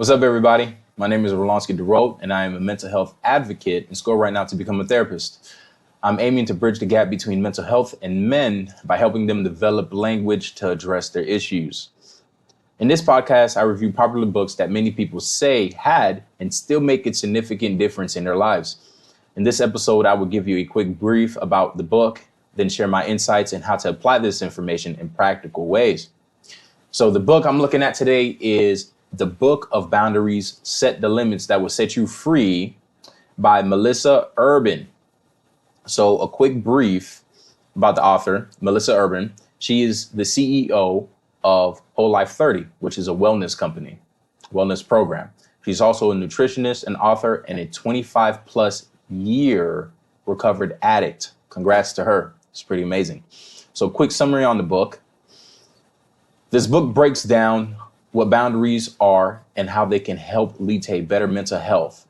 What's up, everybody? My name is Rolonsky DeRoe, and I am a mental health advocate in school right now to become a therapist. I'm aiming to bridge the gap between mental health and men by helping them develop language to address their issues. In this podcast, I review popular books that many people say had and still make a significant difference in their lives. In this episode, I will give you a quick brief about the book, then share my insights and how to apply this information in practical ways. So the book I'm looking at today is The Book of Boundaries, Set the Limits That Will Set You Free by Melissa Urban. So a quick brief about the author, Melissa Urban. She is the CEO of Whole Life 30, which is a wellness company, wellness program. She's also a nutritionist, an author, and a 25 plus year recovered addict. Congrats to her. It's pretty amazing. So quick summary on the book. This book breaks down what boundaries are and how they can help lead to better mental health,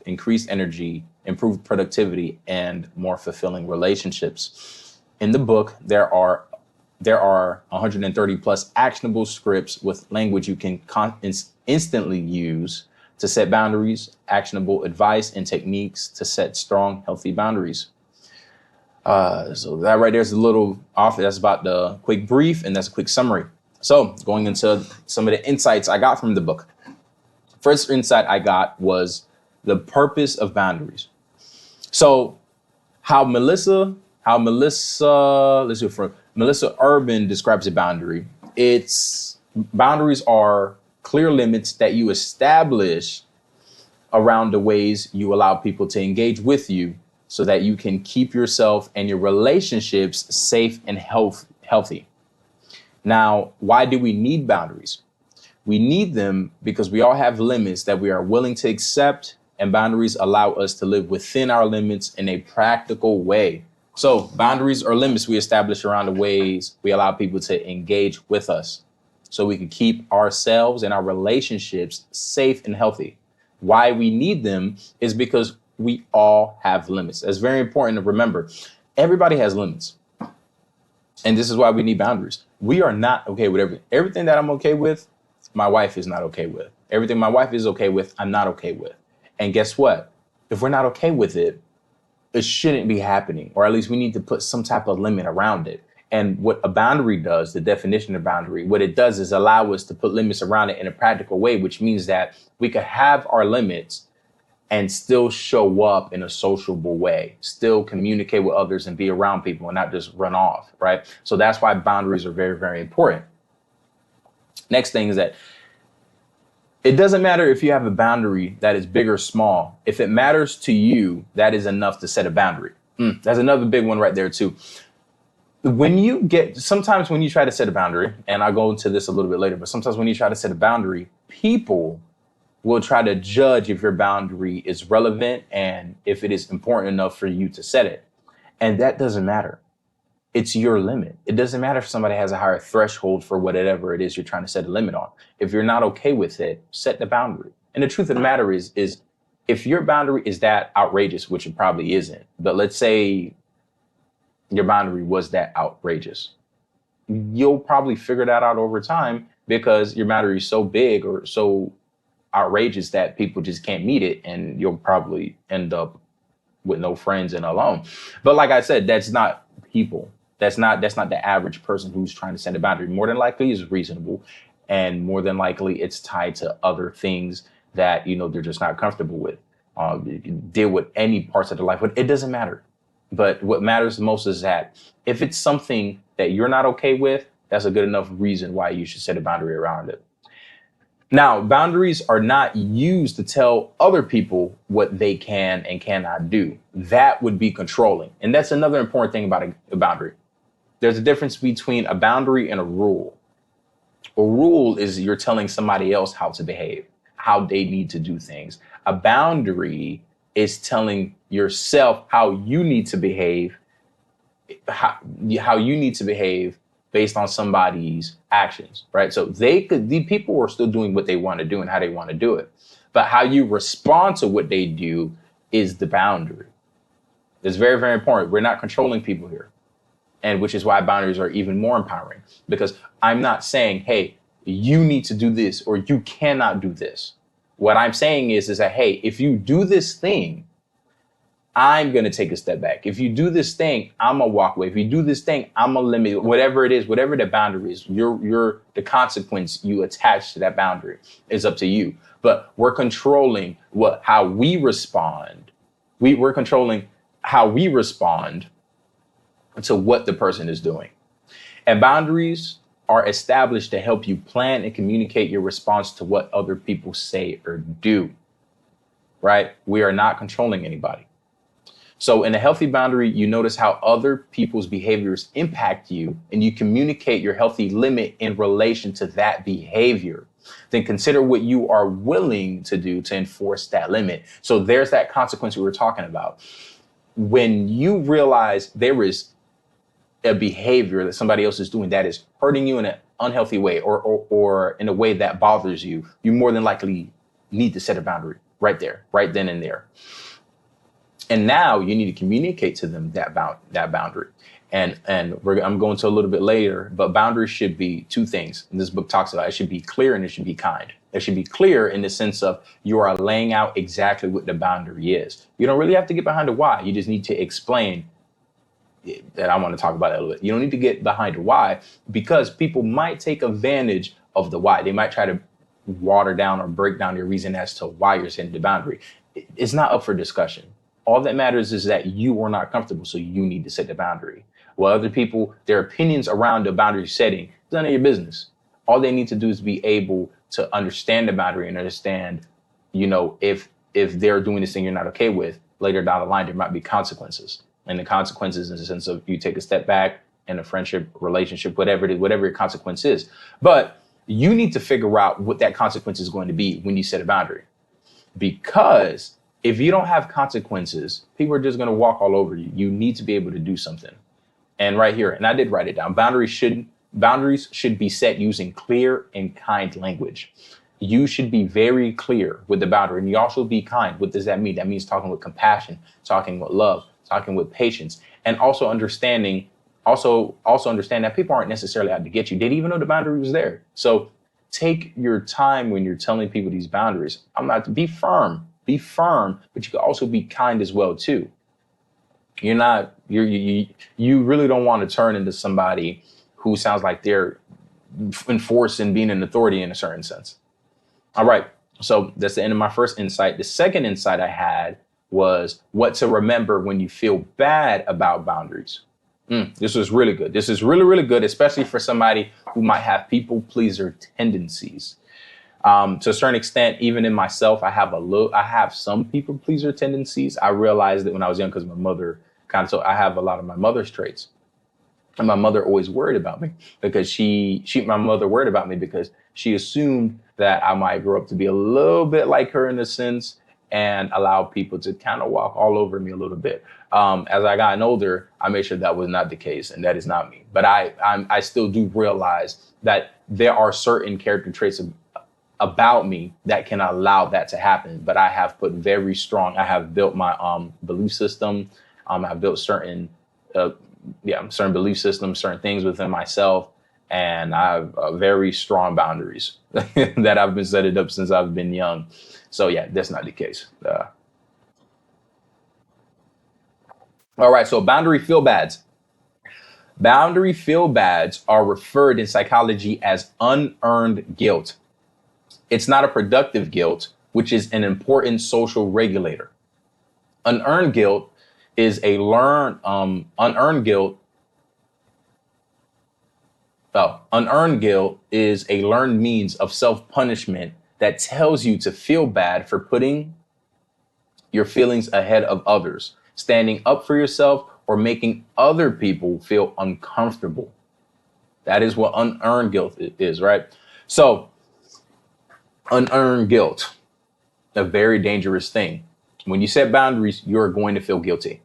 increased energy, improved productivity, and more fulfilling relationships. In the book, there are 130 plus actionable scripts with language you can instantly use to set boundaries, actionable advice, and techniques to set strong, healthy boundaries. So that right there is a little off. That's about the quick brief, and that's a quick summary. So going into some of the insights I got from the book. First insight I got was the purpose of boundaries. So Melissa Urban describes a boundary. Boundaries are clear limits that you establish around the ways you allow people to engage with you so that you can keep yourself and your relationships safe and healthy. Now, why do we need boundaries? We need them because we all have limits that we are willing to accept, and boundaries allow us to live within our limits in a practical way. So boundaries are limits we establish around the ways we allow people to engage with us so we can keep ourselves and our relationships safe and healthy. Why we need them is because we all have limits. It's very important to remember. Everybody has limits. And this is why we need boundaries. We are not okay with everything that I'm okay with. My wife is not okay with. Everything my wife is okay with, I'm not okay with. And guess what? If we're not okay with it, it shouldn't be happening, or at least we need to put some type of limit around it. And what a boundary does, the definition of boundary, what it does is allow us to put limits around it in a practical way, which means that we could have our limits and still show up in a sociable way, still communicate with others and be around people and not just run off, right? So that's why boundaries are very, very important. Next thing is that it doesn't matter if you have a boundary that is big or small. If it matters to you, that is enough to set a boundary. That's another big one right there too. Sometimes when you try to set a boundary, and I'll go into this a little bit later, but sometimes when you try to set a boundary, people will try to judge if your boundary is relevant and if it is important enough for you to set it. And that doesn't matter. It's your limit. It doesn't matter if somebody has a higher threshold for whatever it is you're trying to set a limit on. If you're not okay with it, set the boundary. And the truth of the matter is if your boundary is that outrageous, which it probably isn't, but let's say your boundary was that outrageous, you'll probably figure that out over time because your boundary is so big or so outrageous that people just can't meet it, and you'll probably end up with no friends and alone. But like I said, that's not people. That's not the average person who's trying to set a boundary. More than likely is reasonable, and more than likely it's tied to other things that they're just not comfortable with. You can deal with any parts of their life, but it doesn't matter. But what matters most is that if it's something that you're not okay with, that's a good enough reason why you should set a boundary around it. Now, boundaries are not used to tell other people what they can and cannot do. That would be controlling. And that's another important thing about a boundary. There's a difference between a boundary and a rule. A rule is you're telling somebody else how to behave, how they need to do things. A boundary is telling yourself how you need to behave, how you need to behave based on somebody's actions, right? So the people are still doing what they want to do and how they want to do it. But how you respond to what they do is the boundary. It's very, very important. We're not controlling people here. And which is why boundaries are even more empowering, because I'm not saying, hey, you need to do this or you cannot do this. What I'm saying is that, hey, if you do this thing, I'm going to take a step back. If you do this thing, I'm going to walk away. If you do this thing, I'm going to limit whatever it is, whatever the boundary is, the consequence you attach to that boundary is up to you. But we're controlling how we respond. We're controlling how we respond to what the person is doing. And boundaries are established to help you plan and communicate your response to what other people say or do, right? We are not controlling anybody. So in a healthy boundary, you notice how other people's behaviors impact you and you communicate your healthy limit in relation to that behavior. Then consider what you are willing to do to enforce that limit. So there's that consequence we were talking about. When you realize there is a behavior that somebody else is doing that is hurting you in an unhealthy way or in a way that bothers you, you more than likely need to set a boundary right there, right then and there. And now you need to communicate to them that boundary. And I'm going to a little bit later, but boundaries should be two things. And this book talks about it should be clear and it should be kind. It should be clear in the sense of you are laying out exactly what the boundary is. You don't really have to get behind the why. You just need to explain that. I want to talk about that a little bit. You don't need to get behind the why because people might take advantage of the why. They might try to water down or break down your reason as to why you're setting the boundary. It's not up for discussion. All that matters is that you are not comfortable, so you need to set the boundary. Well, other people, their opinions around the boundary setting, it's none of your business. All they need to do is be able to understand the boundary and understand, if they're doing this thing you're not okay with, later down the line, there might be consequences. And the consequences in the sense of you take a step back in a friendship, relationship, whatever it is, whatever your consequence is. But you need to figure out what that consequence is going to be when you set a boundary. Because if you don't have consequences, people are just going to walk all over you. You need to be able to do something. And right here, and I did write it down, boundaries should be set using clear and kind language. You should be very clear with the boundary, and you also be kind. What does that mean? That means talking with compassion, talking with love, talking with patience, and also understand that people aren't necessarily out to get you. They didn't even know the boundary was there. So take your time when you're telling people these boundaries. I'm not to be firm, but you can also be kind as well too. You really don't want to turn into somebody who sounds like they're enforcing being an authority in a certain sense. All right. So that's the end of my first insight. The second insight I had was what to remember when you feel bad about boundaries. This was really good. This is really, really good, especially for somebody who might have people pleaser tendencies. To a certain extent, even in myself, I have some people pleaser tendencies. I realized that when I was young, because my mother I have a lot of my mother's traits. And my mother always worried about me because my mother worried about me because she assumed that I might grow up to be a little bit like her in a sense and allow people to kind of walk all over me a little bit. As I gotten older, I made sure that was not the case, and that is not me. But I still do realize that there are certain character traits about me that can allow that to happen. But I have built my belief system. I've built certain belief systems, certain things within myself, and I have very strong boundaries that I've been setting up since I've been young. So yeah, that's not the case. All right, so boundary feel bads. Boundary feel bads are referred in psychology as unearned guilt. It's not a productive guilt, which is an important social regulator. Unearned guilt is a unearned guilt is a learned means of self-punishment that tells you to feel bad for putting your feelings ahead of others, standing up for yourself, or making other people feel uncomfortable. That is what unearned guilt is, right? So, unearned guilt, a very dangerous thing. When you set boundaries, you're going to feel guilty.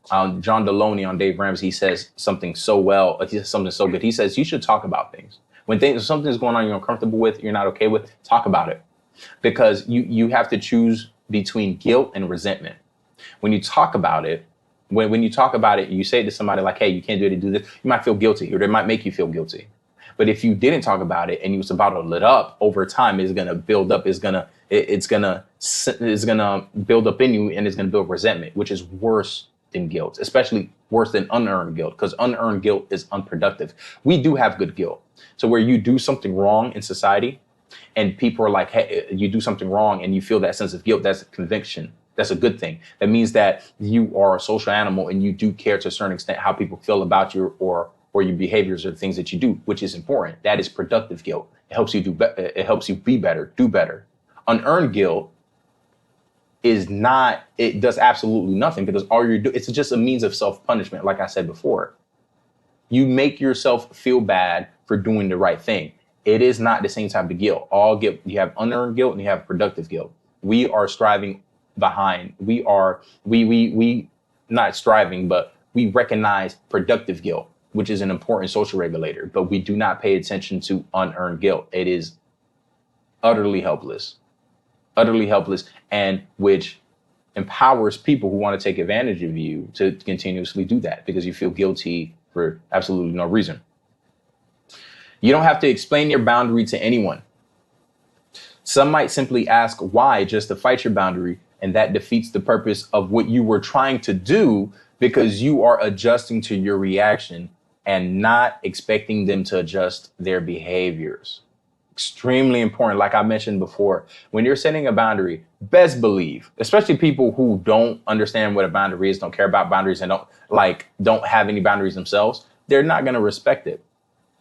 John Deloney on Dave Ramsey, he says something so well. He says something so good. He says you should talk about things. When something's going on you're uncomfortable with, you're not okay with, talk about it. Because you have to choose between guilt and resentment. When you talk about it, when you talk about it, you say to somebody like, hey, you can't do it, do this, you might feel guilty, or they might make you feel guilty. But if you didn't talk about it and you was to bottle it up, over time, it's gonna build up. It's gonna build up in you, and it's gonna build resentment, which is worse than guilt, especially worse than unearned guilt, because unearned guilt is unproductive. We do have good guilt. So where you do something wrong in society and people are like, hey, you do something wrong and you feel that sense of guilt, that's a conviction. That's a good thing. That means that you are a social animal and you do care to a certain extent how people feel about you or your behaviors or the things that you do, which is important. That is productive guilt. It helps you it helps you be better, do better. Unearned guilt is not, it does absolutely nothing, because all you're doing, it's just a means of self-punishment. Like I said before, you make yourself feel bad for doing the right thing. It is not the same type of guilt. All guilt, you have unearned guilt and you have productive guilt. We are striving behind, we not striving, but we recognize productive guilt, which is an important social regulator, but we do not pay attention to unearned guilt. It is utterly helpless, and which empowers people who want to take advantage of you to continuously do that because you feel guilty for absolutely no reason. You don't have to explain your boundary to anyone. Some might simply ask why just to fight your boundary, and that defeats the purpose of what you were trying to do, because you are adjusting to your reaction and not expecting them to adjust their behaviors. Extremely important. Like I mentioned before, when you're setting a boundary, best believe, especially people who don't understand what a boundary is, don't care about boundaries, and don't have any boundaries themselves, they're not going to respect it.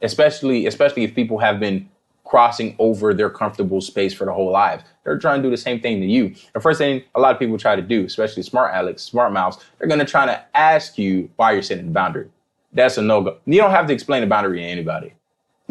Especially if people have been crossing over their comfortable space for their whole lives. They're trying to do the same thing to you. The first thing a lot of people try to do, especially smart Alex, smart mouths, they're going to try to ask you why you're setting the boundary. That's a no-go. You don't have to explain the boundary to anybody,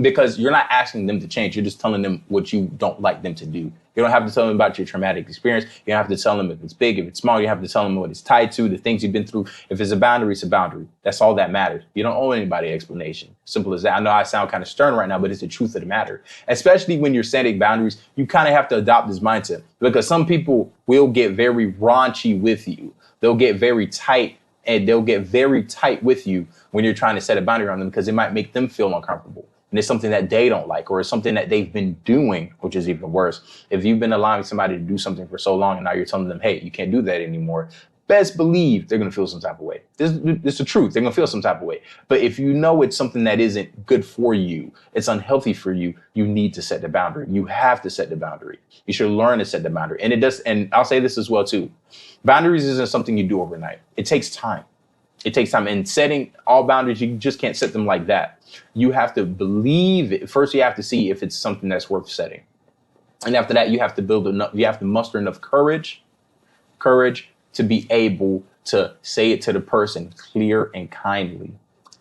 because you're not asking them to change. You're just telling them what you don't like them to do. You don't have to tell them about your traumatic experience. You don't have to tell them if it's big, if it's small. You have to tell them what it's tied to, the things you've been through. If it's a boundary, it's a boundary. That's all that matters. You don't owe anybody an explanation. Simple as that. I know I sound kind of stern right now, but it's the truth of the matter. Especially when you're setting boundaries, you kind of have to adopt this mindset, because some people will get very raunchy with you. They'll get very tight, and they'll get very tight with you when you're trying to set a boundary on them, because it might make them feel uncomfortable. And it's something that they don't like, or it's something that they've been doing, which is even worse. If you've been allowing somebody to do something for so long and now you're telling them, hey, you can't do that anymore, best believe they're going to feel some type of way. This is the truth. They're going to feel some type of way. But if you know it's something that isn't good for you, it's unhealthy for you, you need to set the boundary. You have to set the boundary. You should learn to set the boundary. And it does. And I'll say this as well, too. Boundaries isn't something you do overnight. It takes time. It takes time. And setting all boundaries, you just can't set them like that. You have to believe it. First, you have to see if it's something that's worth setting. And after that, you have to muster enough courage to be able to say it to the person clear and kindly,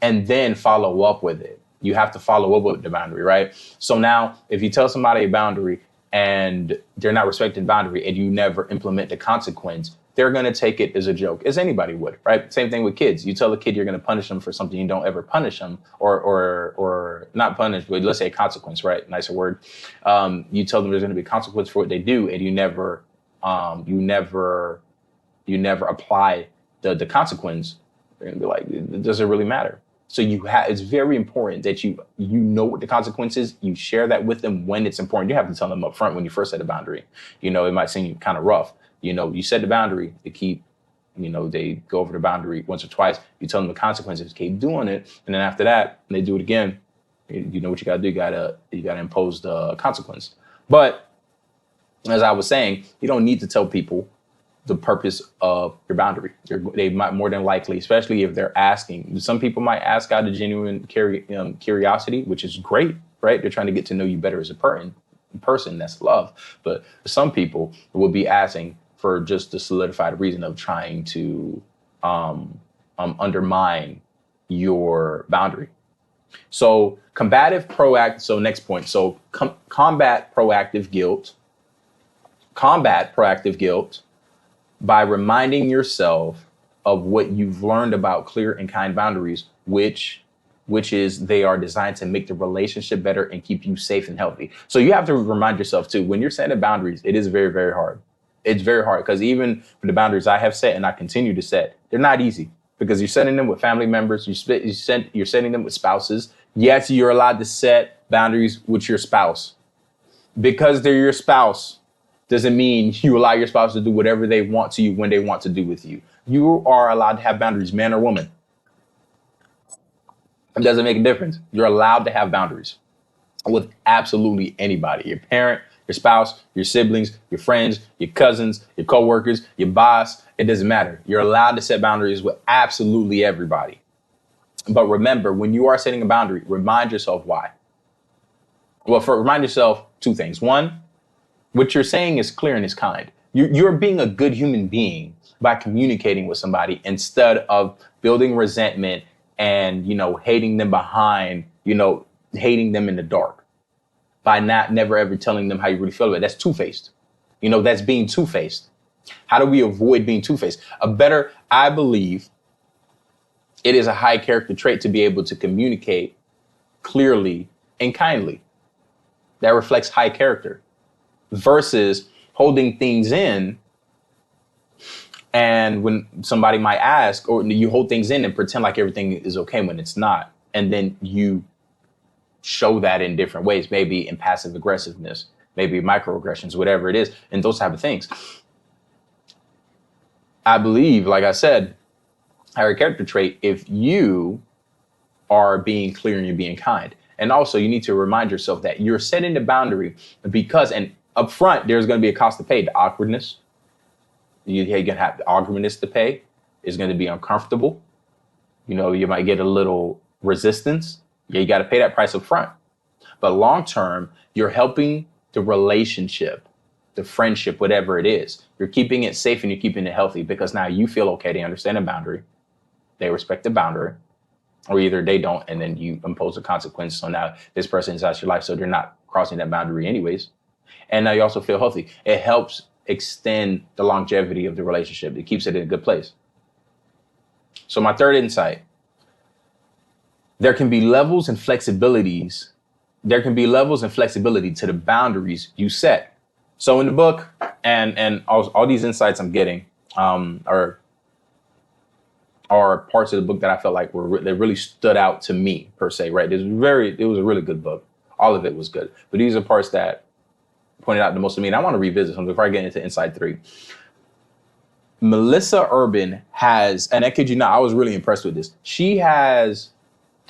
and then follow up with it. You have to follow up with the boundary, right? So now if you tell somebody a boundary and they're not respecting the boundary and you never implement the consequence, they're going to take it as a joke, as anybody would, right? Same thing with kids. You tell a kid you're going to punish them for something, you don't ever punish them, or not punish, but let's say a consequence, right? Nicer word. You tell them there's going to be a consequence for what they do, and you never apply the consequence. They're going to be like, does it really matter? So it's very important that you know what the consequence is. You share that with them when it's important. You have to tell them up front when you first set a boundary. It might seem kind of rough. You set the boundary, they go over the boundary once or twice. You tell them the consequences, keep doing it. And then after that, when they do it again, you know what you got to do. You got to impose the consequence. But as I was saying, you don't need to tell people the purpose of your boundary. They might more than likely, especially if they're asking. Some people might ask out of genuine curiosity, which is great, right? They're trying to get to know you better as a person. That's love. But some people will be asking for just the solidified reason of trying to undermine your boundary. So combat proactive guilt. Combat proactive guilt by reminding yourself of what you've learned about clear and kind boundaries, which is they are designed to make the relationship better and keep you safe and healthy. So you have to remind yourself too, when you're setting boundaries, it is very, very hard. It's very hard, because even for the boundaries I have set and I continue to set, they're not easy, because you're setting them with family members, you're setting them with spouses, Yes, you're allowed to set boundaries with your spouse. Because they're your spouse doesn't mean you allow your spouse to do whatever they want to you when they want to do with you. You are allowed to have boundaries, man or woman. It doesn't make a difference. You're allowed to have boundaries with absolutely anybody, your parent, your spouse, your siblings, your friends, your cousins, your coworkers, your boss. It doesn't matter. You're allowed to set boundaries with absolutely everybody. But remember, when you are setting a boundary, remind yourself why. Well, remind yourself two things. One, what you're saying is clear and is kind. You're being a good human being by communicating with somebody instead of building resentment and, hating them behind, hating them in the dark by not never ever telling them how you really feel about it. That's two-faced. That's being two-faced. How do we avoid being two-faced? I believe it is a high character trait to be able to communicate clearly and kindly. That reflects high character versus holding things in. And when somebody might ask, or you hold things in and pretend like everything is okay when it's not. And then you show that in different ways, maybe in passive aggressiveness, maybe microaggressions, whatever it is, and those type of things. I believe, like I said, higher character trait if you are being clear and you're being kind. And also you need to remind yourself that you're setting the boundary because, and up front, there's going to be a cost to pay. The awkwardness, you're going to have the awkwardness to pay. It's going to be uncomfortable. You might get a little resistance. Yeah, you got to pay that price up front. But long term, you're helping the relationship, the friendship, whatever it is. You're keeping it safe and you're keeping it healthy because now you feel okay. They understand the boundary. They respect the boundary. Or either they don't, and then you impose a consequence. So now this person is out your life, so they're not crossing that boundary anyways. And now you also feel healthy. It helps extend the longevity of the relationship. It keeps it in a good place. So my third insight, there can be levels and flexibilities. There can be levels and flexibility to the boundaries you set. So in the book, and all these insights I'm getting are parts of the book that I felt like that really stood out to me per se, right? It was a really good book. All of it was good. But these are parts that pointed out the most to me. And I want to revisit something before I get into Insight 3. Melissa Urban has, and I kid you not, I was really impressed with this. She has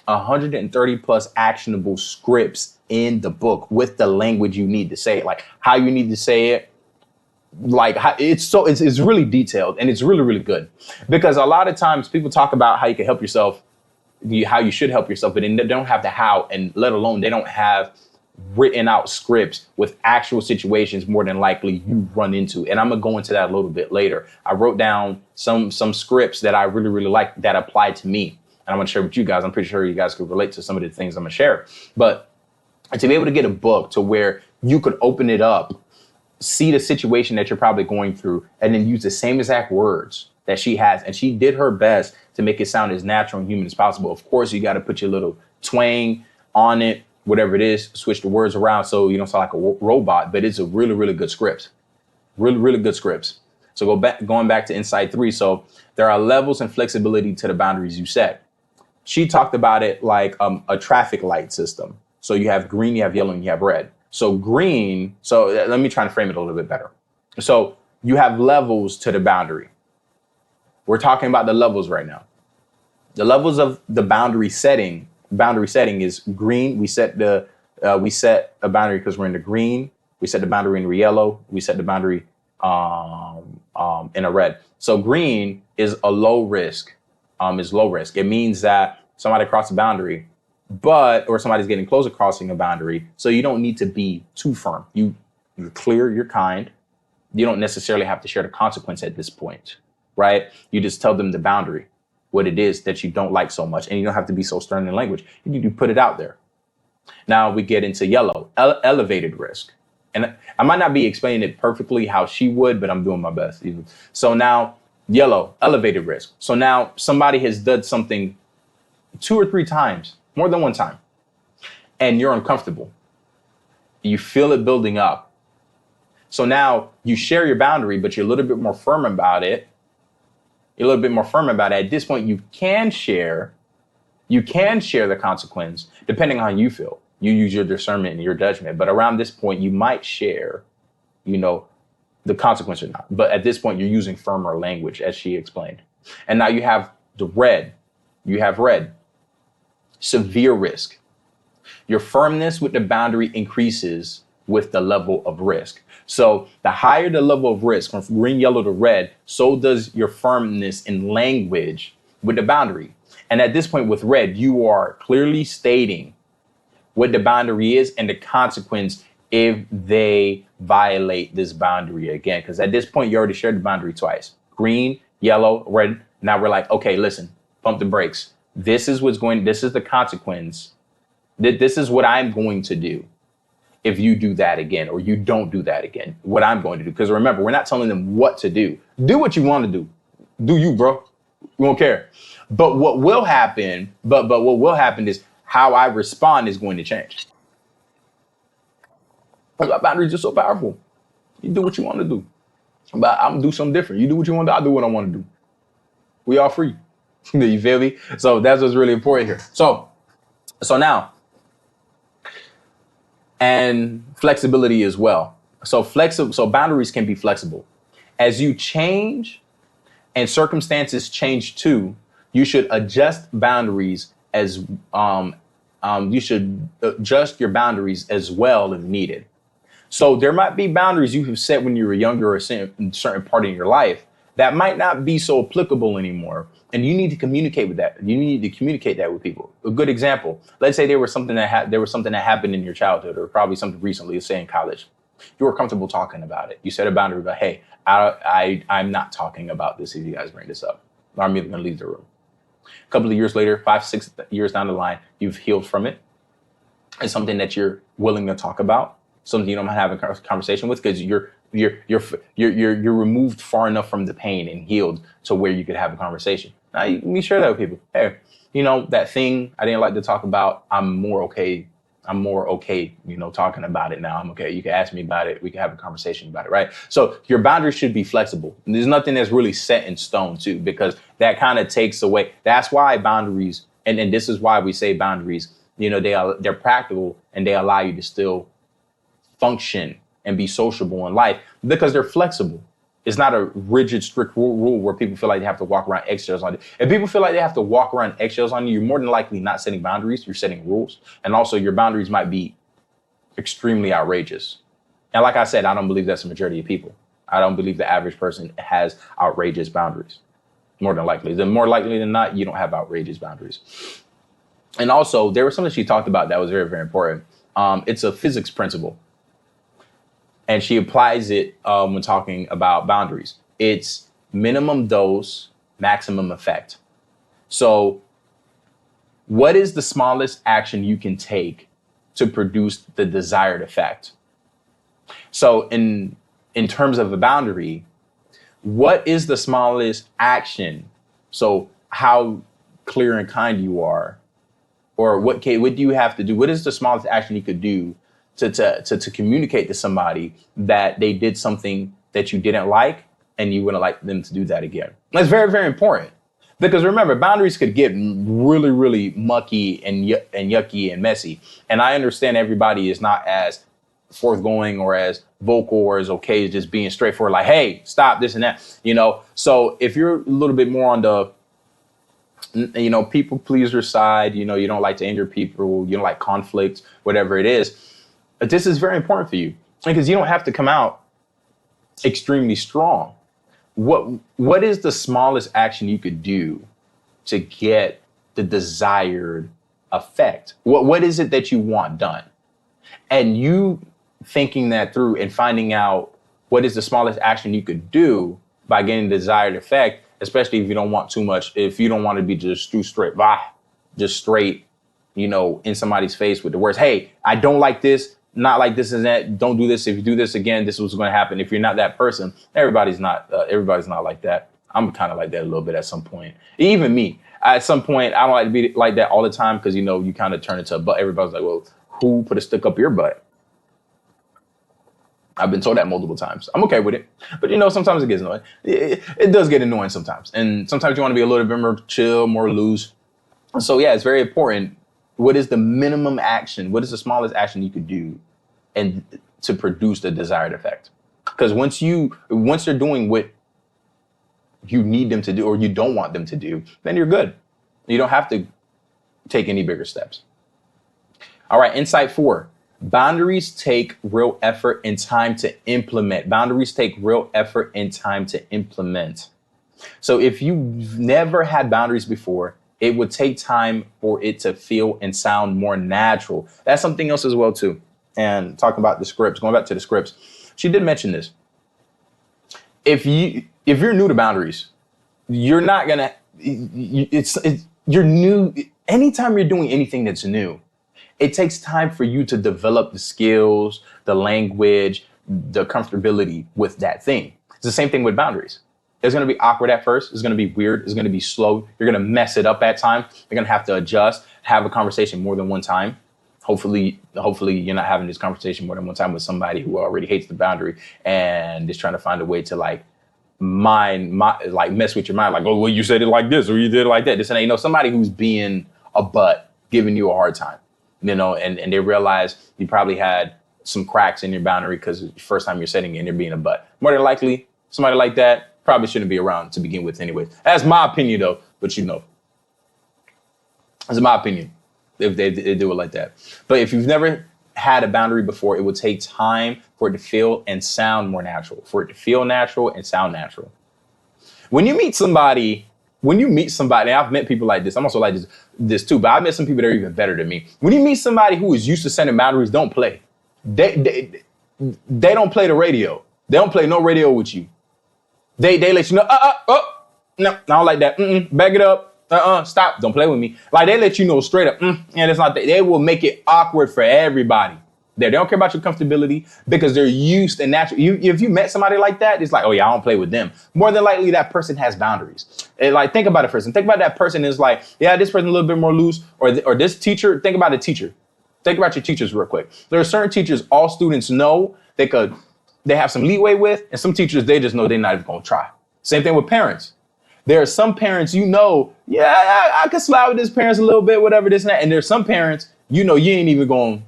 130 plus actionable scripts in the book with the language you need to say it, like how you need to say it. Like it's really detailed and it's really, really good because a lot of times people talk about how you can help yourself, how you should help yourself, but they don't have the how, and let alone they don't have written out scripts with actual situations more than likely you run into. And I'm gonna go into that a little bit later. I wrote down some scripts that I really, really like that apply to me. And I'm gonna share with you guys. I'm pretty sure you guys could relate to some of the things I'm gonna share. But to be able to get a book to where you could open it up, see the situation that you're probably going through, and then use the same exact words that she has. And she did her best to make it sound as natural and human as possible. Of course, you got to put your little twang on it, whatever it is, switch the words around so you don't sound like a robot, but it's a really, really good script. Really, really good scripts. So going back to Insight 3. So there are levels and flexibility to the boundaries you set. She talked about it like a traffic light system. So you have green, you have yellow, and you have red. So green, so let me try to frame it a little bit better. So you have levels to the boundary. We're talking about the levels right now. The levels of the boundary setting is green. We set a boundary because we're in the green. We set the boundary in the yellow. We set the boundary in a red. So green is a low risk. Is low risk. It means that somebody crossed the boundary, or somebody's getting close to crossing a boundary. So you don't need to be too firm. You're clear, you're kind. You don't necessarily have to share the consequence at this point, right? You just tell them the boundary, what it is that you don't like so much. And you don't have to be so stern in language. You need to put it out there. Now we get into yellow, elevated risk. And I might not be explaining it perfectly how she would, but I'm doing my best. So now yellow, elevated risk. So now somebody has done something 2 or 3 times, more than one time, and you're uncomfortable. You feel it building up. So now you share your boundary, but you're a little bit more firm about it. At this point, you can share You can share the consequence depending on how you feel. You use your discernment and your judgment. But around this point, you might share, you know, the consequence or not. But at this point, you're using firmer language, as she explained. And now you have the red. You have red. Severe risk. Your firmness with the boundary increases with the level of risk. So the higher the level of risk from green, yellow to red, so does your firmness in language with the boundary. And at this point with red, you are clearly stating what the boundary is and the consequence if they violate this boundary again. Because at this point, you already shared the boundary twice. Green, yellow, red. Now we're like, okay, listen, pump the brakes. This is the consequence. This is what I'm going to do if you do that again, or you don't do that again, what I'm going to do. Because remember, we're not telling them what to do. Do what you want to do. Do you, bro. We don't care. But what will happen, what will happen is how I respond is going to change. Our boundaries are so powerful. You do what you want to do. But I'm gonna do something different. You do what you want to do, I do what I want to do. We all free. You feel me? So that's what's really important here. So now, and flexibility as well. So boundaries can be flexible. As you change and circumstances change too, you should adjust boundaries as you should adjust your boundaries as well if needed. So there might be boundaries you have set when you were younger or in a certain part of your life that might not be so applicable anymore. And you need to communicate with that. You need to communicate that with people. A good example, let's say there was something that happened in your childhood, or probably something recently, say in college. You were comfortable talking about it. You set a boundary about, hey, I'm not talking about this if you guys bring this up. I'm either going to leave the room. A couple of years later, 5, 6 years down the line, you've healed from it. It's something that you're willing to talk about, something you don't have a conversation with, because you're removed far enough from the pain and healed to where you could have a conversation. Now you share that with people. Hey, that thing I didn't like to talk about, I'm more okay, talking about it now. I'm okay. You can ask me about it. We can have a conversation about it, right? So your boundaries should be flexible. And there's nothing that's really set in stone too, because that kind of takes away. That's why boundaries, and this is why we say boundaries, they're practical and they allow you to still function and be sociable in life because they're flexible. It's not a rigid, strict rule where people feel like they have to walk around eggshells on you. If people feel like they have to walk around eggshells on you, you're more than likely not setting boundaries, you're setting rules. And also your boundaries might be extremely outrageous. And like I said, I don't believe that's the majority of people. I don't believe the average person has outrageous boundaries. More than likely. Then more likely than not, you don't have outrageous boundaries. And also there was something she talked about that was very, very important. It's a physics principle. And she applies it when talking about boundaries. It's minimum dose, maximum effect. So what is the smallest action you can take to produce the desired effect? So in terms of a boundary, what is the smallest action? So how clear and kind you are, or what do you have to do? What is the smallest action you could do to communicate to somebody that they did something that you didn't like and you wouldn't like them to do that again? That's very, very important, because remember, boundaries could get really, really mucky and yucky and messy. And I understand everybody is not as forthgoing or as vocal or as okay as just being straightforward, like, hey, stop this and that, So if you're a little bit more on the people pleaser side, you don't like to injure people, you don't like conflict, whatever it is, this is very important for you, because you don't have to come out extremely strong. What is the smallest action you could do to get the desired effect? What is it that you want done? And you thinking that through and finding out what is the smallest action you could do by getting the desired effect, especially if you don't want too much, if you don't want to be just straight, in somebody's face with the words, hey, I don't like this. Not like this and that. Don't do this. If you do this again, this is what's going to happen. If you're not that person, everybody's not like that. I'm kind of like that a little bit at some point. Even me, at some point, I don't like to be like that all the time, because you kind of turn into a butt. Everybody's like, well, who put a stick up your butt? I've been told that multiple times. I'm okay with it, but sometimes it gets annoying. It does get annoying sometimes, and sometimes you want to be a little bit more chill, more loose. So yeah, it's very important. What is the minimum action? What is the smallest action you could do and to produce the desired effect? Because once they're doing what you need them to do or you don't want them to do, then you're good. You don't have to take any bigger steps. All right, insight 4. Boundaries take real effort and time to implement. Boundaries take real effort and time to implement. So if you've never had boundaries before, it would take time for it to feel and sound more natural. That's something else as well too. And talking about the scripts, going back to the scripts, she did mention this. If you're new to boundaries, you're not gonna. You're new. Anytime you're doing anything that's new, it takes time for you to develop the skills, the language, the comfortability with that thing. It's the same thing with boundaries. It's going to be awkward at first. It's going to be weird. It's going to be slow. You're going to mess it up at times. You're going to have to adjust, have a conversation more than one time. Hopefully you're not having this conversation more than one time with somebody who already hates the boundary and is trying to find a way to like mess with your mind. Like, oh, well, you said it like this or you did it like that. This and that. You know, somebody who's being a butt, giving you a hard time, you know, and they realize you probably had some cracks in your boundary because it's the first time you're setting it and you're being a butt. More than likely, somebody like that probably shouldn't be around to begin with anyway. That's my opinion though, but you know, that's my opinion if they do it like that. But if you've never had a boundary before, it would take time for it to feel and sound more natural, for it to feel natural and sound natural. When you meet somebody, and I've met people like this, I'm also like this too, but I've met some people that are even better than me. When you meet somebody who is used to setting boundaries, don't play. They don't play the radio. They don't play no radio with you. They let you know, no, I don't like that. Back it up. Stop. Don't play with me. Like they let you know straight up. And it's not that. They will make it awkward for everybody. They don't care about your comfortability because they're used and natural. If you met somebody like that, it's like, oh yeah, I don't play with them. More than likely, that person has boundaries. And like, think about it first. And think about that person is like, yeah, this person a little bit more loose, or this teacher. Think about a teacher. Think about your teachers real quick. There are certain teachers all students know they have some leeway with, and some teachers they just know they're not even gonna try. Same thing with parents. There are some parents, you know, yeah, I can slide with this parents a little bit, whatever, this and that. And there's some parents, you know, you ain't even going,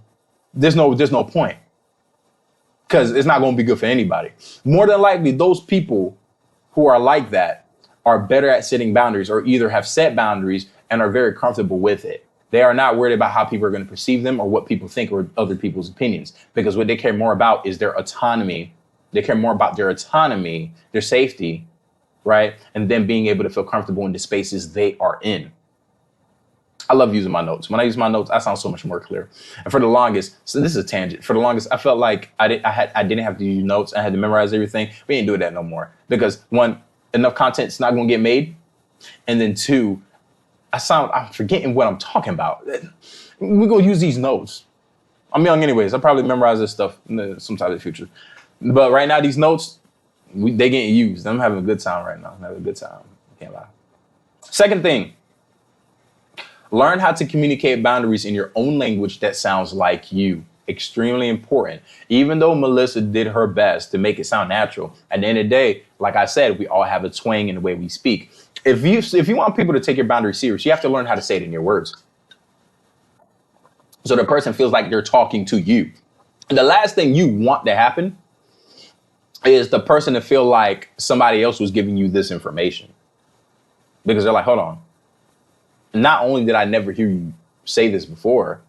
there's no point. Because it's not going to be good for anybody. More than likely, those people who are like that are better at setting boundaries or either have set boundaries and are very comfortable with it. They are not worried about how people are going to perceive them or what people think or other people's opinions. Because what they care more about is their autonomy. They care more about their autonomy, their safety, right? And then being able to feel comfortable in the spaces they are in. I love using my notes. When I use my notes, I sound so much more clear. And for the longest, so this is a tangent. For the longest, I felt like I didn't have to use notes. I had to memorize everything. We ain't doing that no more. Because one, enough content's not gonna get made. And then two, I'm forgetting what I'm talking about. We're gonna use these notes. I'm young anyways. I'll probably memorize this stuff sometime in the future. But right now, these notes, they getting used. I'm having a good time right now. I'm having a good time. I can't lie. Second thing, learn how to communicate boundaries in your own language that sounds like you. Extremely important. Even though Melissa did her best to make it sound natural, at the end of the day, like I said, we all have a twang in the way we speak. If you want people to take your boundaries serious, you have to learn how to say it in your words. So the person feels like they're talking to you. And the last thing you want to happen is the person to feel like somebody else was giving you this information. Because they're like, hold on. Not only did I never hear you say this before,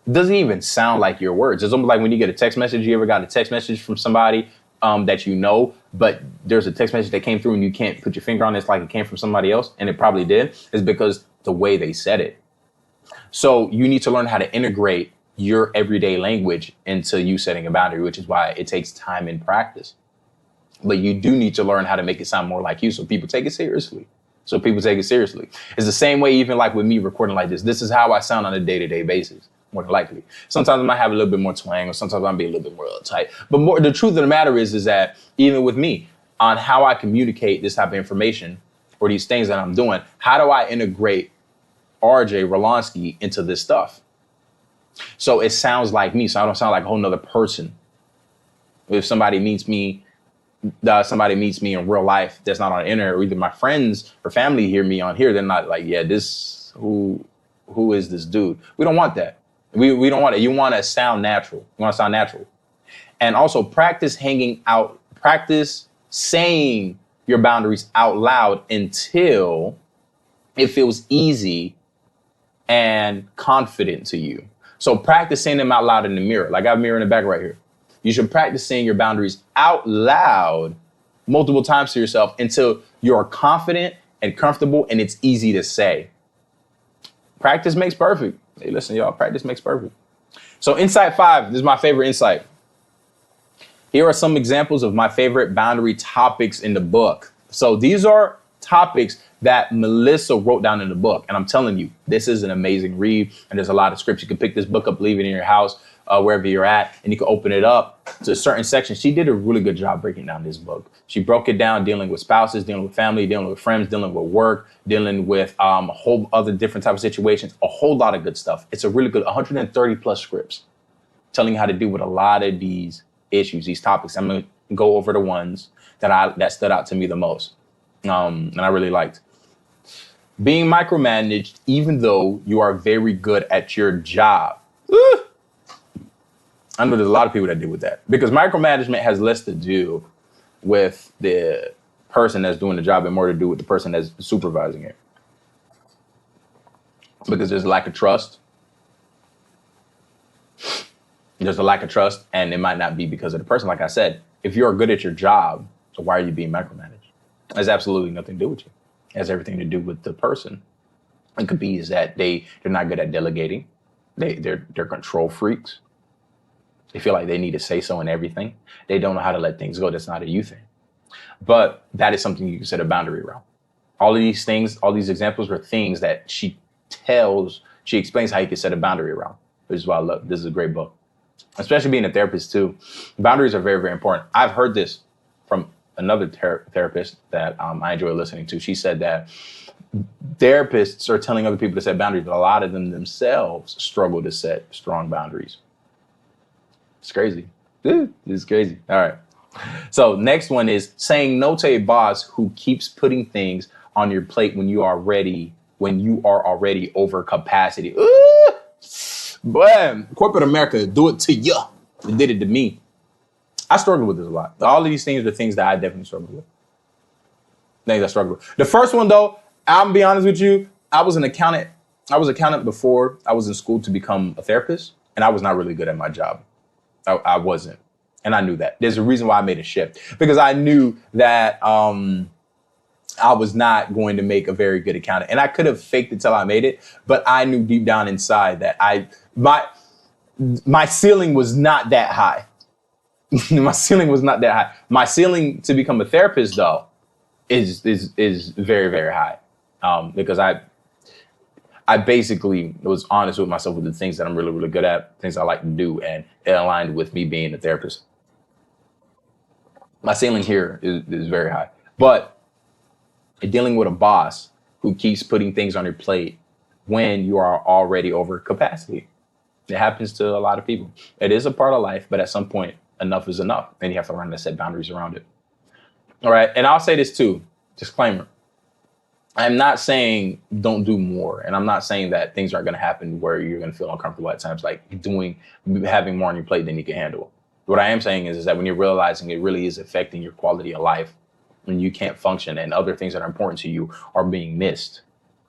it doesn't even sound like your words. It's almost like when you get a text message, you ever got a text message from somebody that you know, but there's a text message that came through and you can't put your finger on it. It's like it came from somebody else, and it probably did. It's because the way they said it. So you need to learn how to integrate your everyday language into you setting a boundary, which is why it takes time and practice. But you do need to learn how to make it sound more like you so people take it seriously. It's the same way, even like with me recording like this. This is how I sound on a day-to-day basis, more than likely. Sometimes I might have a little bit more twang, or sometimes I might be a little bit more uptight. But the truth of the matter is that even with me, on how I communicate this type of information or these things that I'm doing, how do I integrate RJ Rolonsky into this stuff? So it sounds like me, so I don't sound like a whole nother person. If somebody meets me in real life that's not on the internet, or either my friends or family hear me on here, they're not like, yeah, this Who is this dude? We don't want that. We don't want it. You want to sound natural. You want to sound natural. And also practice saying your boundaries out loud until it feels easy and confident to you. So practice saying them out loud in the mirror. Like I have a mirror in the back right here. You should practice saying your boundaries out loud multiple times to yourself until you're confident and comfortable and it's easy to say. Practice makes perfect. Hey, listen, y'all, practice makes perfect. So insight 5, this is my favorite insight. Here are some examples of my favorite boundary topics in the book. So these are topics that Melissa wrote down in the book. And I'm telling you, this is an amazing read. And there's a lot of scripts. You can pick this book up, leave it in your house, wherever you're at, and you can open it up to a certain section. She did a really good job breaking down this book. She broke it down, dealing with spouses, dealing with family, dealing with friends, dealing with work, dealing with a whole other different type of situations, a whole lot of good stuff. It's a really good 130 plus scripts telling you how to deal with a lot of these issues, these topics. I'm going to go over the ones that stood out to me the most. And I really liked. Being micromanaged, even though you are very good at your job. I know there's a lot of people that deal with that because micromanagement has less to do with the person that's doing the job and more to do with the person that's supervising it. Because there's a lack of trust. There's a lack of trust, and it might not be because of the person. Like I said, if you're good at your job, so why are you being micromanaged? It has absolutely nothing to do with you. It has everything to do with the person. It could be is that they're not good at delegating. They're control freaks. They feel like they need to say so in everything. They don't know how to let things go. That's not a you thing. But that is something you can set a boundary around. All of these things, all these examples are things that she explains how you can set a boundary around, which is why I love. This is a great book. Especially being a therapist too. Boundaries are very, very important. I've heard this from another therapist that I enjoy listening to. She said that therapists are telling other people to set boundaries, but a lot of them themselves struggle to set strong boundaries. It's crazy. It's crazy. All right. So next one is saying no to a boss who keeps putting things on your plate when you are already over capacity. Ooh! Boy, corporate America, do it to you. It did it to me. I struggle with this a lot. All of these things are things that I definitely struggle with. Things I struggle with. The first one, though, I'm gonna be honest with you. I was an accountant. I was an accountant before I was in school to become a therapist, and I was not really good at my job. I wasn't, and I knew that. There's a reason why I made a shift because I knew that I was not going to make a very good accountant, and I could have faked it till I made it, but I knew deep down inside that my ceiling was not that high. My ceiling was not that high. My ceiling to become a therapist, though, is very, very high, because I basically was honest with myself with the things that I'm really, really good at, things I like to do, and it aligned with me being a therapist. My ceiling here is very high, but dealing with a boss who keeps putting things on your plate when you are already over capacity. It happens to a lot of people. It is a part of life, but at some point, enough is enough. And you have to learn to set boundaries around it. All right. And I'll say this too, disclaimer. I'm not saying don't do more. And I'm not saying that things aren't going to happen where you're going to feel uncomfortable at times, like having more on your plate than you can handle. What I am saying is that when you're realizing it really is affecting your quality of life, when you can't function and other things that are important to you are being missed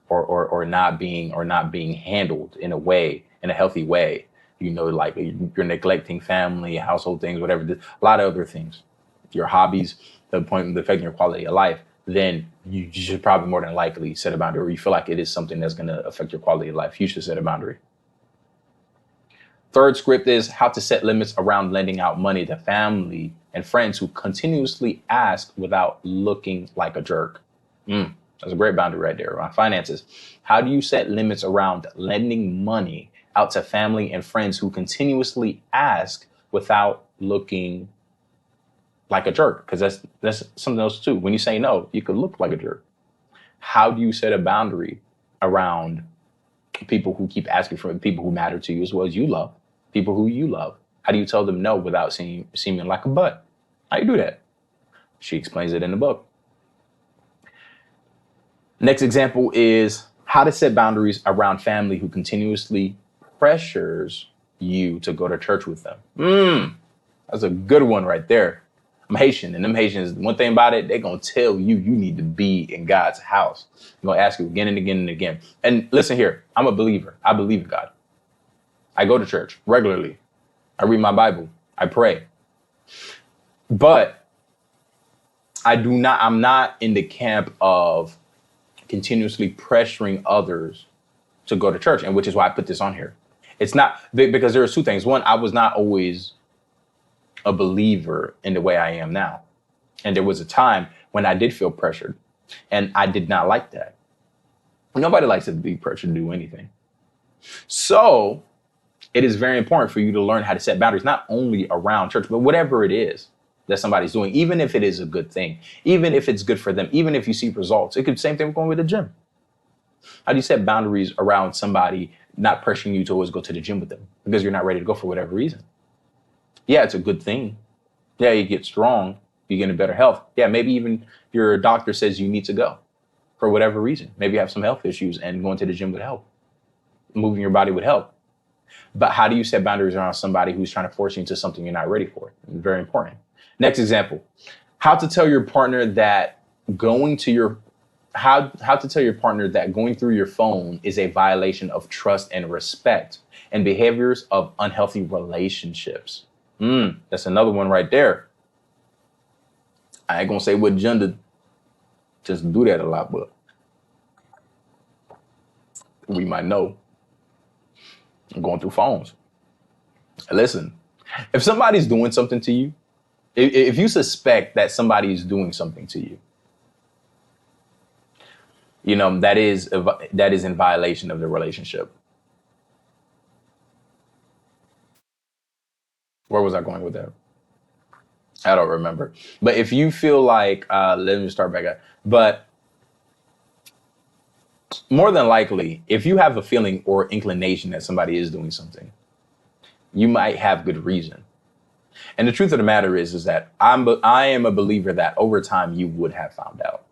or not being handled in a healthy way, like you're neglecting family, household things, whatever, a lot of other things, your hobbies, the point of affecting your quality of life, then you should probably more than likely set a boundary, or you feel like it is something that's going to affect your quality of life. You should set a boundary. Third script is how to set limits around lending out money to family and friends who continuously ask without looking like a jerk. That's a great boundary right there around finances. How do you set limits around lending money out to family and friends who continuously ask without looking like a jerk? Because that's something else too. When you say no, you could look like a jerk. How do you set a boundary around people who keep asking for people who matter to you as well as you love, people who you love? How do you tell them no without seeming like a butt? How do you do that? She explains it in the book. Next example is How to set boundaries around family who continuously pressures you to go to church with them. That's a good one right there. I'm Haitian, and them Haitians, one thing about it, they're going to tell you you need to be in God's house. They're going to ask you again and again and again. And listen here, I'm a believer. I believe in God. I go to church regularly. I read my Bible. I pray. But I'm not in the camp of continuously pressuring others to go to church, and which is why I put this on here. It's not because there's two things. One, I was not always a believer in the way I am now. And there was a time when I did feel pressured, and I did not like that. Nobody likes to be pressured to do anything. So it is very important for you to learn how to set boundaries, not only around church, but whatever it is that somebody's doing, even if it is a good thing, even if it's good for them, even if you see results. It could same thing with going to the gym. How do you set boundaries around somebody not pressuring you to always go to the gym with them because you're not ready to go for whatever reason? Yeah, it's a good thing. Yeah, you get strong, you get in better health. Yeah, maybe even your doctor says you need to go for whatever reason. Maybe you have some health issues and going to the gym would help. Moving your body would help. But how do you set boundaries around somebody who's trying to force you into something you're not ready for? It's very important. Next example, how to tell your partner that going through your phone is a violation of trust and respect and behaviors of unhealthy relationships. That's another one right there. I ain't gonna say what gender just do that a lot, but we might know. I'm going through phones. Listen, if somebody's doing something to you, if you suspect that somebody is doing something to you, you know, that is in violation of the relationship. Where was I going with that? I don't remember. But if you feel like, let me start back up. But more than likely, if you have a feeling or inclination that somebody is doing something, you might have good reason. And the truth of the matter is that I am a believer that over time you would have found out.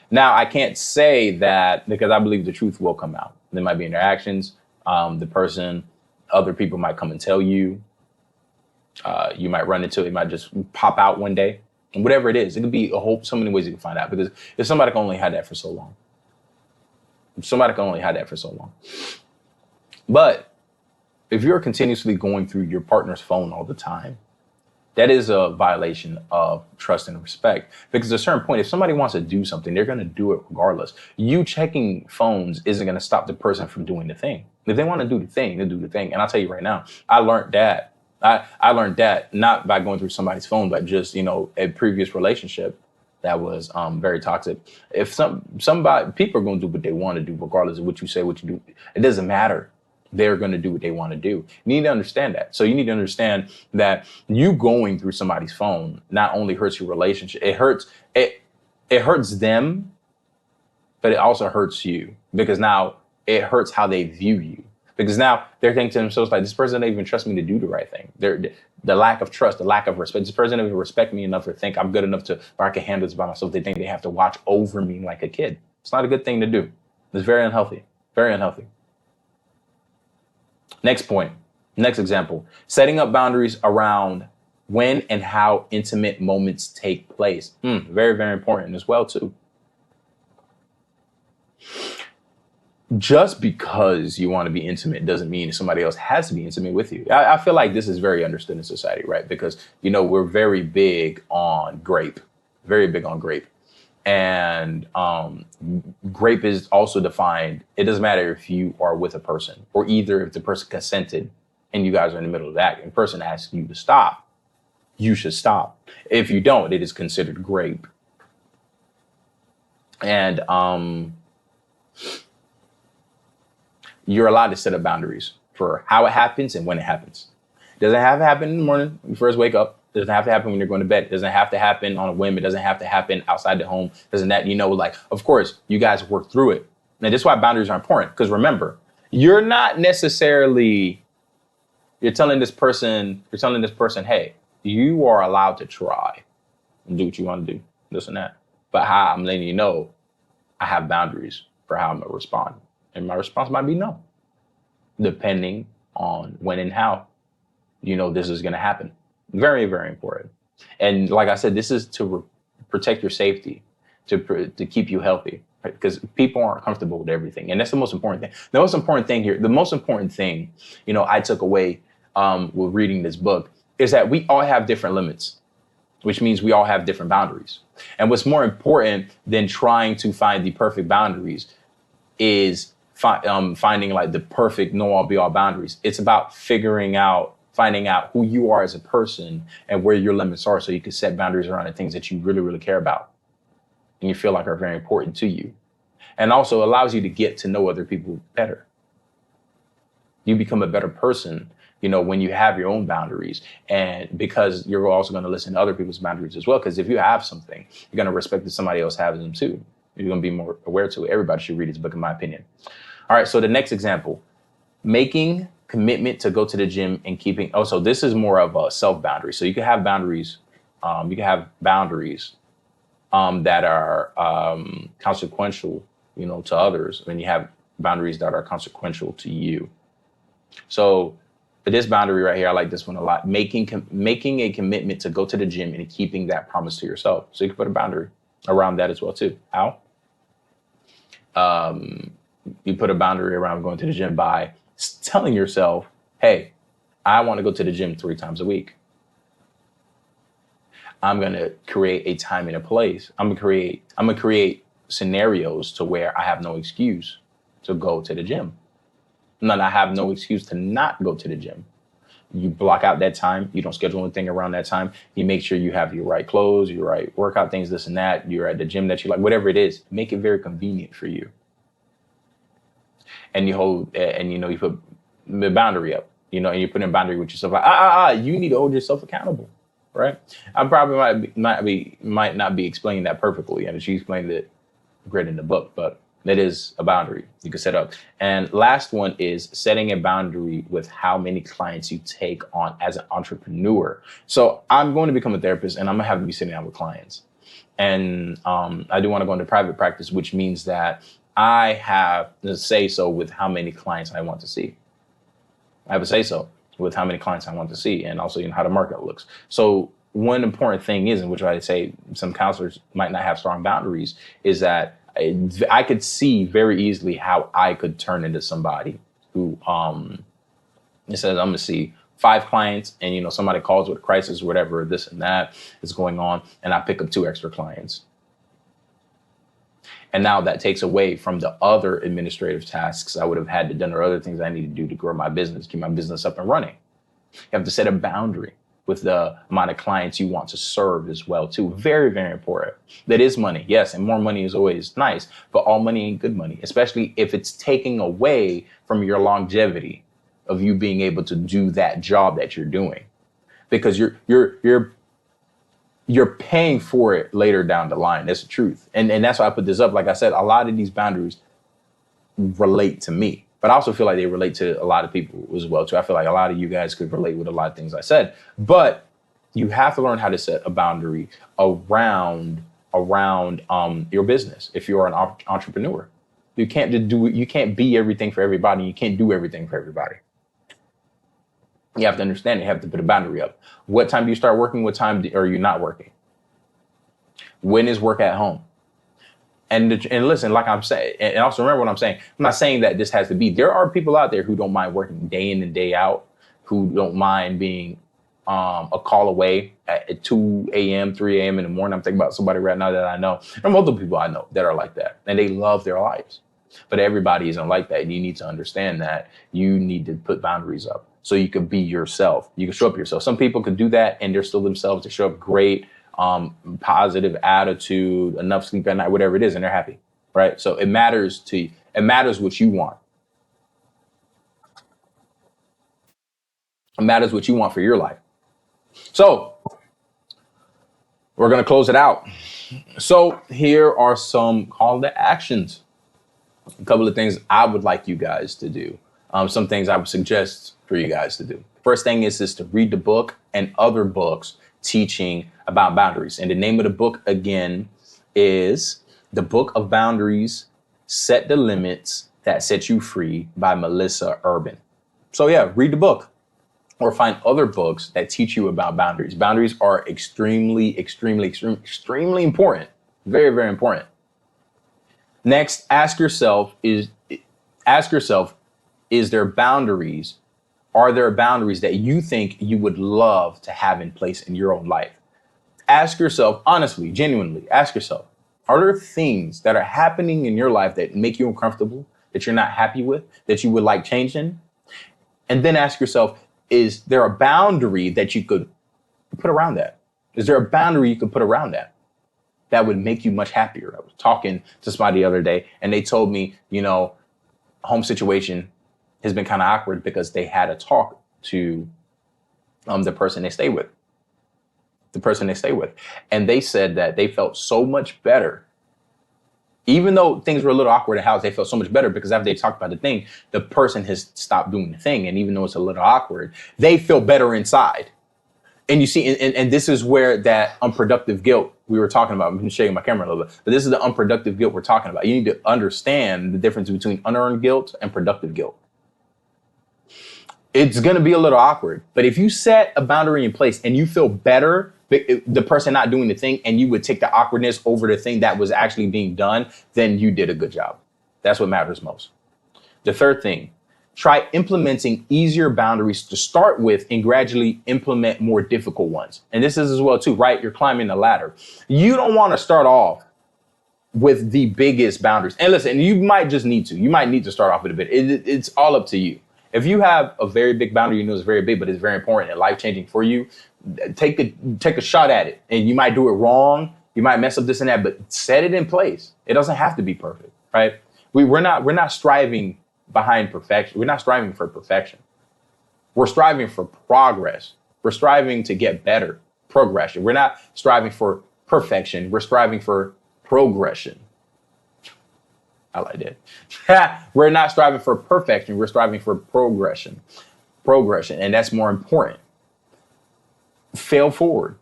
Now, I can't say that because I believe the truth will come out. There might be interactions. Other people might come and tell you. You might run into it. It might just pop out one day. And whatever it is, it could be so many ways you can find out. Because if somebody can only hide that for so long. But if you're continuously going through your partner's phone all the time, that is a violation of trust and respect. Because at a certain point, if somebody wants to do something, they're going to do it regardless. You checking phones isn't going to stop the person from doing the thing. If they want to do the thing, they do the thing. And I'll tell you right now, I learned that. I learned that not by going through somebody's phone, but just, a previous relationship that was very toxic. If somebody, people are going to do what they want to do, regardless of what you say, what you do. It doesn't matter. They're going to do what they want to do. You need to understand that. So you need to understand that you going through somebody's phone not only hurts your relationship, it hurts them, but it also hurts you because now it hurts how they view you. Because now they're thinking to themselves, like, this person doesn't even trust me to do the right thing. The lack of trust, the lack of respect. This person doesn't even respect me enough or think I'm good enough where I can handle this by myself. They think they have to watch over me like a kid. It's not a good thing to do. It's very unhealthy. Very unhealthy. Next point. Next example. Setting up boundaries around when and how intimate moments take place. Very, very important as well, too. Just because you want to be intimate doesn't mean somebody else has to be intimate with you. I feel like this is very understood in society, right? Because, we're very big on grape, And grape is also defined. It doesn't matter if you are with a person or either if the person consented and you guys are in the middle of that and the person asks you to stop, you should stop. If you don't, it is considered grape. And, you're allowed to set up boundaries for how it happens and when it happens. It doesn't have to happen in the morning when you first wake up. It doesn't have to happen when you're going to bed. It doesn't have to happen on a whim. It doesn't have to happen outside the home. Doesn't that, of course, you guys work through it. And that's why boundaries are important. Because remember, you're not necessarily, you're telling this person, hey, you are allowed to try and do what you want to do, this and that. But how I'm letting you know, I have boundaries. for how I'm gonna respond. And my response might be no, depending on when and how this is gonna happen. Very, very important. And like I said, this is to protect your safety, to keep you healthy, right? Because people aren't comfortable with everything, and that's the most important thing. The most important thing here, the most important thing, I took away with reading this book is that we all have different limits, which means we all have different boundaries. And what's more important than trying to find the perfect boundaries is finding like the perfect know all be all boundaries. It's about finding out who you are as a person and where your limits are, so you can set boundaries around the things that you really, really care about and you feel like are very important to you. And also allows you to get to know other people better. You become a better person, when you have your own boundaries, and because you're also going to listen to other people's boundaries as well. Because if you have something, you're going to respect that somebody else has them too. You're going to be more aware to it. Everybody should read this book, in my opinion. All right. So the next example, making commitment to go to the gym and keeping. Oh, so this is more of a self boundary. So you can have boundaries. You can have boundaries that are consequential, to others. And you have boundaries that are consequential to you. So for this boundary right here, I like this one a lot. Making a commitment to go to the gym and keeping that promise to yourself. So you can put a boundary around that as well too. How? You put a boundary around going to the gym by telling yourself, hey, I want to go to the gym 3 times a week. I'm going to create a time and a place. I'm going to create scenarios to where I have no excuse to go to the gym. I have no excuse to not go to the gym. You block out that time. You don't schedule anything around that time. You make sure you have your right clothes, your right workout things, this and that. You're at the gym that you like, whatever it is. Make it very convenient for you. And you put the boundary up, and you put in a boundary with yourself. Like, you need to hold yourself accountable, right? I probably might not be explaining that perfectly, and she explained it great in the book, but that is a boundary you can set up. And last one is setting a boundary with how many clients you take on as an entrepreneur. So I'm going to become a therapist, and I'm gonna have to be sitting down with clients. And I do want to go into private practice, which means that I have to say so with how many clients I want to see. I have a say so with how many clients I want to see, and also how the market looks. So one important thing is, in which I say some counselors might not have strong boundaries, is that I could see very easily how I could turn into somebody who it says I'm gonna see 5 clients, and somebody calls with a crisis, whatever, this and that is going on, and I pick up 2 extra clients. And now that takes away from the other administrative tasks I would have had to done, or other things I need to do to grow my business, keep my business up and running. You have to set a boundary with the amount of clients you want to serve as well too. Very, very important. That is money, yes, and more money is always nice, but all money ain't good money, especially if it's taking away from your longevity of you being able to do that job that you're doing, because you're paying for it later down the line. That's the truth. And that's why I put this up. Like I said, a lot of these boundaries relate to me, but I also feel like they relate to a lot of people as well too. I feel like a lot of you guys could relate with a lot of things I said, but you have to learn how to set a boundary around your business. If you're an entrepreneur, you can't be everything for everybody. You can't do everything for everybody. You have to understand, you have to put a boundary up. What time do you start working? What time are you not working? When is work at home? And listen, like I'm saying, and also remember what I'm saying. I'm not saying that this has to be. There are people out there who don't mind working day in and day out, who don't mind being a call away at 2 a.m., 3 a.m. in the morning. I'm thinking about somebody right now that I know. There are multiple people I know that are like that, and they love their lives. But everybody isn't like that. And you need to understand that you need to put boundaries up so you can be yourself. You can show up yourself. Some people can do that and they're still themselves. They show up great, positive attitude, enough sleep at night, whatever it is, and they're happy, right? So it matters to you. It matters what you want. It matters what you want for your life. So we're going to close it out. So here are some call to actions. A couple of things I would like you guys to do. Some things I would suggest for you guys to do. First thing is to read the book and other books teaching about boundaries. And the name of the book again is The Book of Boundaries Set the Limits That Set You Free by Melissa Urban. So yeah, read the book or find other books that teach you about boundaries. Boundaries are extremely, extremely, extremely, extremely important. Very, very important. Next, ask yourself, is there boundaries? Are there boundaries that you think you would love to have in place in your own life? Ask yourself, honestly, genuinely, ask yourself, are there things that are happening in your life that make you uncomfortable, that you're not happy with, that you would like changing? And then ask yourself, is there a boundary that you could put around that? Is there a boundary you could put around that would make you much happier? I was talking to somebody the other day and they told me, home situation has been kind of awkward because they had to talk to the person they stay with. And they said that they felt so much better. Even though things were a little awkward at the house, they felt so much better because after they talked about the thing, the person has stopped doing the thing. And even though it's a little awkward, they feel better inside. And you see, and this is where that unproductive guilt we were talking about, I'm shaking my camera a little bit, but this is the unproductive guilt we're talking about. You need to understand the difference between unearned guilt and productive guilt. It's going to be a little awkward, but if you set a boundary in place and you feel better, the person not doing the thing, and you would take the awkwardness over the thing that was actually being done, then you did a good job. That's what matters most. The third thing, try implementing easier boundaries to start with and gradually implement more difficult ones. And this is as well too, right? You're climbing the ladder. You don't want to start off with the biggest boundaries. And listen, you might just need to. You might need to start off with a bit. It's all up to you. If you have a very big boundary, it's very big, but it's very important and life-changing for you, take a shot at it. And you might do it wrong. You might mess up this and that, but set it in place. It doesn't have to be perfect, right? We're not striving behind perfection. We're not striving for perfection. We're striving for progress. We're striving to get better, progression. We're not striving for perfection. We're striving for progression. I like that. We're not striving for perfection. We're striving for progression. And that's more important. Fail forward.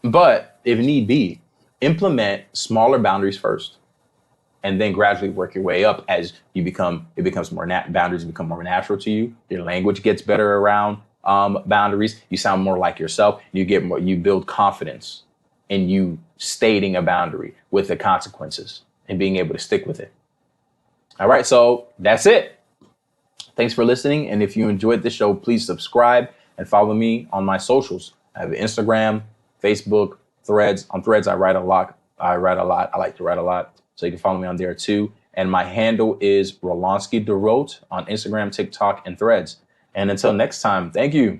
But if need be, implement smaller boundaries first, and then gradually work your way up as it becomes more boundaries become more natural to you. Your language gets better around boundaries. You sound more like yourself. You build confidence in you stating a boundary with the consequences and being able to stick with it. All right, so that's it. Thanks for listening. And if you enjoyed the show, please subscribe and follow me on my socials. I have Instagram, Facebook, Threads. On Threads, I write a lot. I like to write a lot. So you can follow me on there too. And my handle is Rolonsky DeRote on Instagram, TikTok, and Threads. And until next time, thank you.